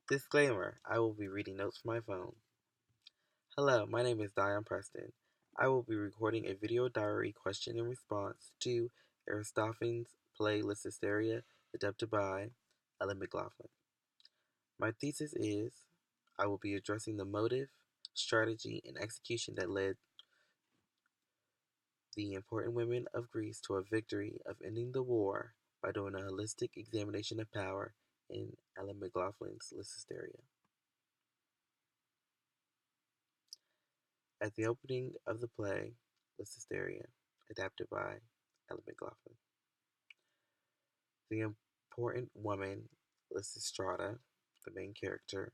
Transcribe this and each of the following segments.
Disclaimer: I will be reading notes from my phone. Hello, my name is Dion Preston. I will be recording a video diary question and response to Aristophanes' play Lysisteria, adapted by Ellen McLaughlin. My thesis is I will be addressing the motive, strategy, and execution that led the important women of Greece to a victory of ending the war by doing a holistic examination of power in Ellen McLaughlin's Lysisteria. At the opening of the play Lysisteria, adapted by Ellen McLaughlin, the important woman Lysistrata, the main character,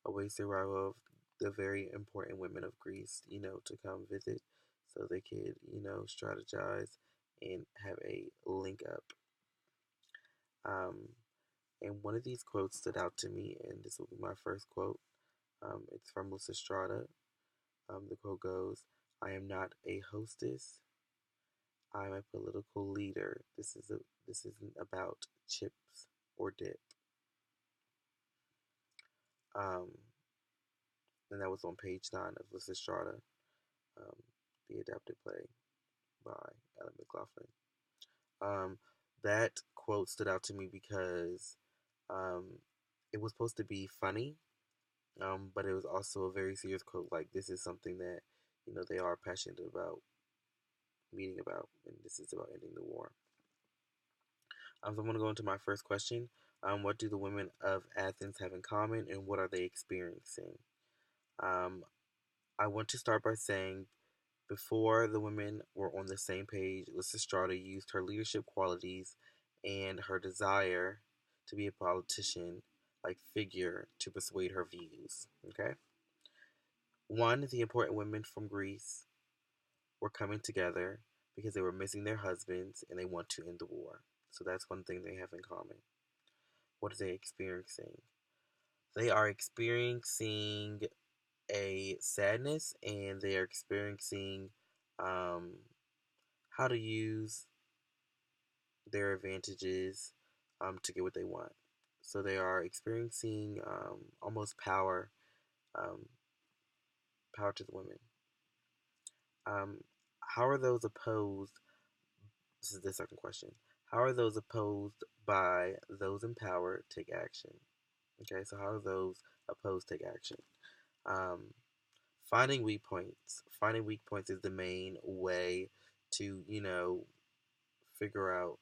awaits the arrival of the very important women of Greece, to come visit so they could, strategize and have a link up. And one of these quotes stood out to me, and this will be my first quote. It's from Lysistrata. The quote goes, "I am not a hostess. I'm a political leader. This isn't about chips or dip." Um, and that was on page 9 of Lysistrata, um, the adapted play by Ellen McLaughlin. Um, that quote stood out to me because um, it was supposed to be funny, but it was also a very serious quote. Like, this is something that they are passionate about meeting about, and this is about ending the war. So I'm going to go into my first question. What do the women of Athens have in common, and what are they experiencing? Um, I want to start by saying before the women were on the same page, Lysistrata used her leadership qualities and her desire to be a politician like figure to persuade her views. Okay? One, the important women from Greece were coming together because they were missing their husbands and they want to end the war. So that's one thing they have in common. What are they experiencing? They are experiencing a sadness and they are experiencing um, how to use their advantages to get what they want. So they are experiencing almost um, power to the women. Um, how are those opposed? This is the second question. How are those opposed by those in power take action? Okay, so how do those opposed take action? Um, Finding weak points. Finding weak points is the main way to, figure out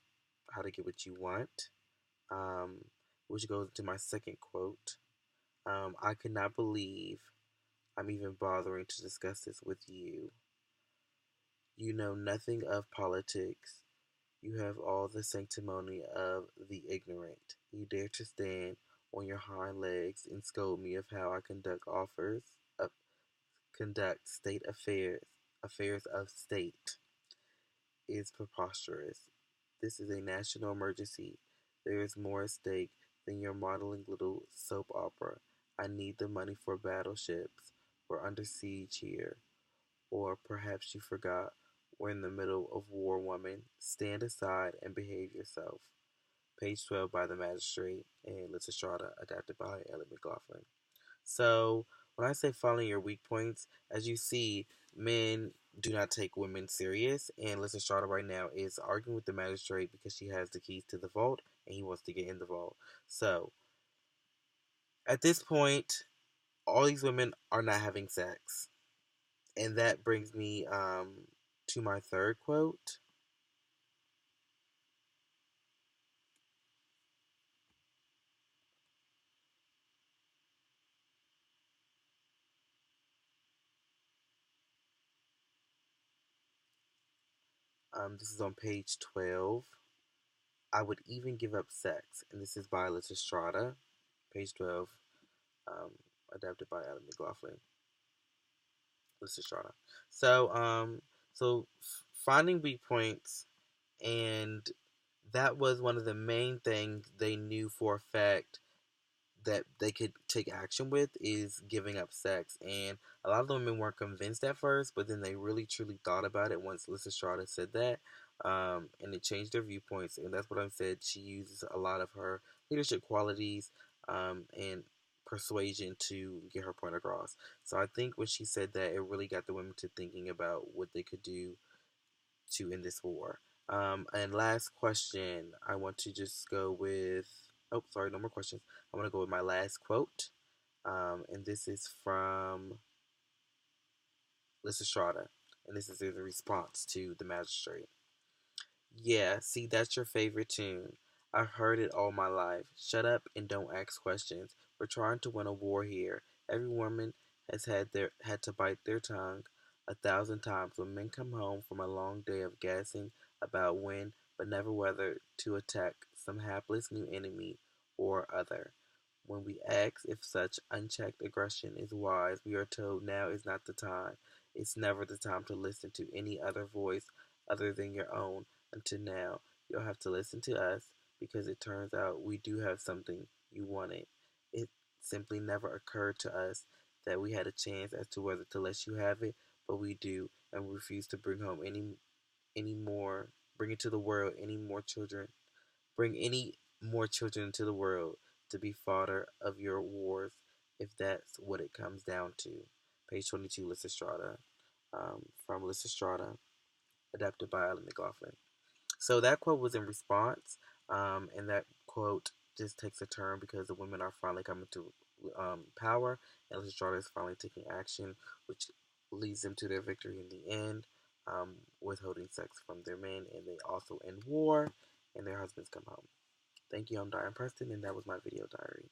how to get what you want. Um, which goes to my second quote. I could not believe I'm even bothering to discuss this with you. You know nothing of politics. You have all the sanctimony of the ignorant. You dare to stand on your hind legs and scold me of how I conduct state affairs of state is preposterous. This is a national emergency. There is more at stake than your modeling little soap opera. I need the money for battleships. We're under siege here. Or perhaps you forgot we're in the middle of war, woman. Stand aside and behave yourself. Page 12 by the magistrate and Lysistrata, adapted by Ellen McLaughlin. So, when I say following your weak points, as you see, men do not take women serious, and Lysistrata right now is arguing with the magistrate because she has the keys to the vault and he wants to get in the vault. So, at this point, all these women are not having sex. And that brings me to my third quote. This is on page 12. I would even give up sex. And this is by Lysistrata, page 12, um, adapted by Adam McLaughlin. Lysistrata. So, finding weak points, and that was one of the main things they knew for a fact that they could take action with is giving up sex. And a lot of the women weren't convinced at first, but then they really truly thought about it once Lysistrata said that. And it changed their viewpoints. And that's what I said. She uses a lot of her leadership qualities and persuasion to get her point across. So I think when she said that, it really got the women to thinking about what they could do to end this war. And last question, I want to just go with. Oh, sorry, no more questions. I want to go with my last quote, and this is from Lysistrata, and this is in response to the magistrate. Yeah, see, that's your favorite tune. I've heard it all my life. Shut up and don't ask questions. We're trying to win a war here. Every woman has had to bite their tongue 1,000 times when men come home from a long day of gassing about when, but never whether, to attack some hapless new enemy or other. When we ask if such unchecked aggression is wise, we are told now is not the time. It's never the time to listen to any other voice other than your own. Until now, you'll have to listen to us because it turns out we do have something you wanted. It simply never occurred to us that we had a chance as to whether to let you have it, but we do, and we refuse to bring home any more, bring into the world any more children, bring any more children into the world to be fodder of your wars, if that's what it comes down to. Page 22, Lysistrata, from Lysistrata, adapted by Alan McLaughlin. So that quote was in response, and that quote just takes a turn because the women are finally coming to power, and Lysistrata is finally taking action, which leads them to their victory in the end, withholding sex from their men, and they also end war, and their husbands come home. Thank you, I'm Diane Preston, and that was my video diary.